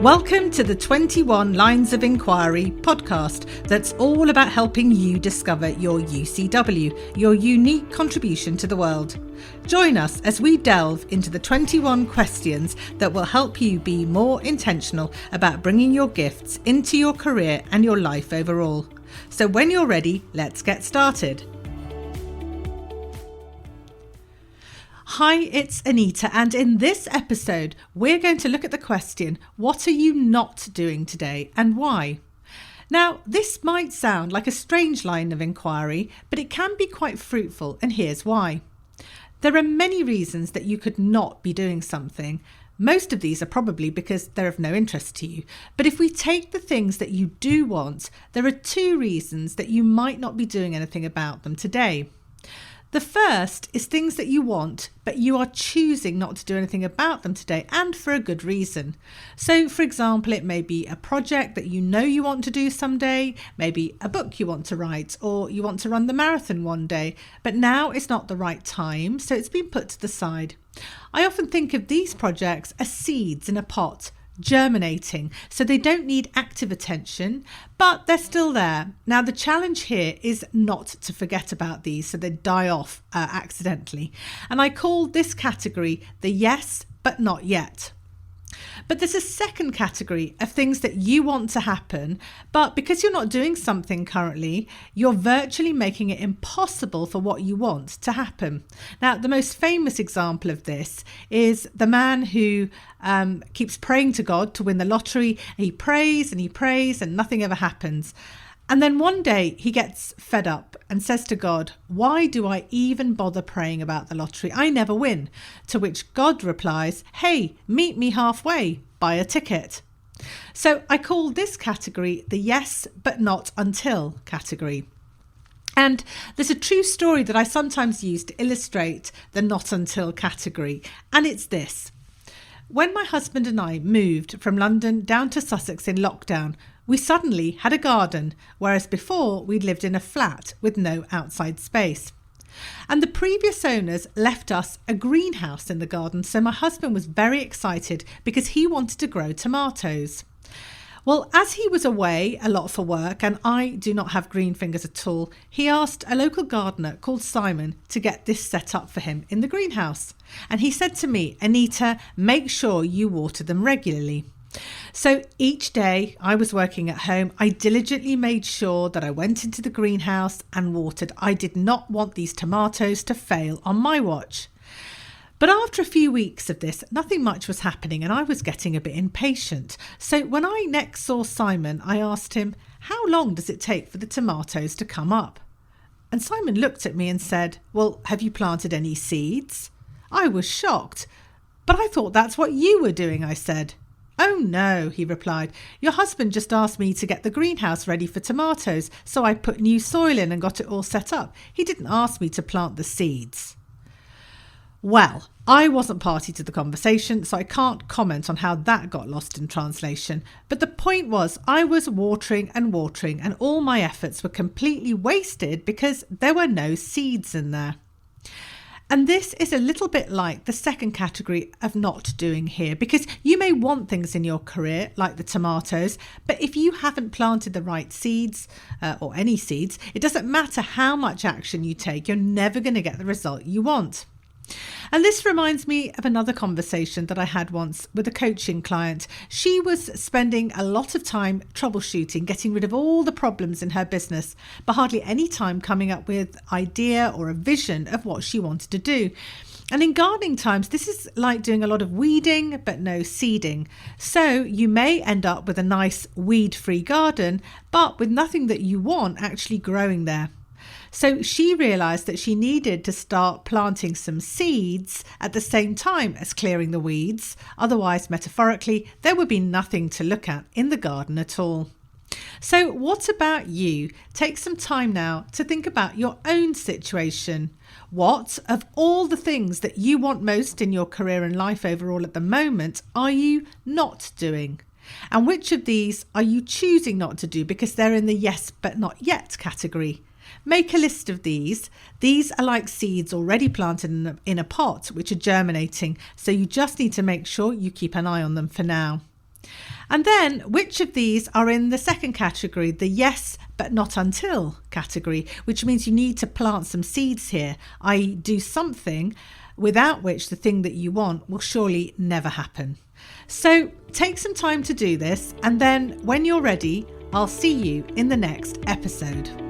Welcome to the 21 Lines of Inquiry podcast that's all about helping you discover your UCW, your unique contribution to the world. Join us as we delve into the 21 questions that will help you be more intentional about bringing your gifts into your career and your life overall. So when you're ready, let's get started. Hi, it's Anita, and in this episode, we're going to look at the question, what are you not doing today and why? Now, this might sound like a strange line of inquiry, but it can be quite fruitful, and here's why. There are many reasons that you could not be doing something. Most of these are probably because they're of no interest to you. But if we take the things that you do want, there are two reasons that you might not be doing anything about them today. The first is things that you want, but you are choosing not to do anything about them today, and for a good reason. So, for example, it may be a project that you know you want to do someday, maybe a book you want to write, or you want to run the marathon one day, but now it's not the right time, so it's been put to the side. I often think of these projects as seeds in a pot, germinating, so they don't need active attention, but they're still there. Now, the challenge here is not to forget about these so they die off accidentally. And I call this category the yes, but not yet. But there's a second category of things that you want to happen, but because you're not doing something currently, you're virtually making it impossible for what you want to happen. Now, the most famous example of this is the man who keeps praying to God to win the lottery. He prays and nothing ever happens. And then one day he gets fed up and says to God, "Why do I even bother praying about the lottery? I never win." To which God replies, "Hey, meet me halfway, buy a ticket." So I call this category the yes, but not until category. And there's a true story that I sometimes use to illustrate the not until category. And it's this. When my husband and I moved from London down to Sussex in lockdown, we suddenly had a garden, whereas before we'd lived in a flat with no outside space. And the previous owners left us a greenhouse in the garden, so my husband was very excited because he wanted to grow tomatoes. Well, as he was away a lot for work, and I do not have green fingers at all, he asked a local gardener called Simon to get this set up for him in the greenhouse. And he said to me, "Anita, make sure you water them regularly." So each day I was working at home, I diligently made sure that I went into the greenhouse and watered. I did not want these tomatoes to fail on my watch. But after a few weeks of this, nothing much was happening and I was getting a bit impatient. So when I next saw Simon, I asked him, "How long does it take for the tomatoes to come up?" And Simon looked at me and said, "Well, have you planted any seeds?" I was shocked. "But I thought that's what you were doing," I said. "Oh no," he replied. "Your husband just asked me to get the greenhouse ready for tomatoes, so I put new soil in and got it all set up. He didn't ask me to plant the seeds." Well, I wasn't party to the conversation, so I can't comment on how that got lost in translation. But the point was, I was watering, and all my efforts were completely wasted because there were no seeds in there. And this is a little bit like the second category of not doing here, because you may want things in your career, like the tomatoes, but if you haven't planted the right seeds, or any seeds, it doesn't matter how much action you take, you're never going to get the result you want. And this reminds me of another conversation that I had once with a coaching client. She was spending a lot of time troubleshooting, getting rid of all the problems in her business, but hardly any time coming up with an idea or a vision of what she wanted to do. And in gardening times, this is like doing a lot of weeding, but no seeding. So you may end up with a nice weed-free garden, but with nothing that you want actually growing there. So she realised that she needed to start planting some seeds at the same time as clearing the weeds. Otherwise, metaphorically, there would be nothing to look at in the garden at all. So what about you? Take some time now to think about your own situation. What of all the things that you want most in your career and life overall at the moment are you not doing? And which of these are you choosing not to do because they're in the yes but not yet category? Make a list of these. These are like seeds already planted in a pot which are germinating, so you just need to make sure you keep an eye on them for now. And then, which of these are in the second category, the yes but not until category, which means you need to plant some seeds here, i.e. do something without which the thing that you want will surely never happen. So take some time to do this, and then when you're ready, I'll see you in the next episode.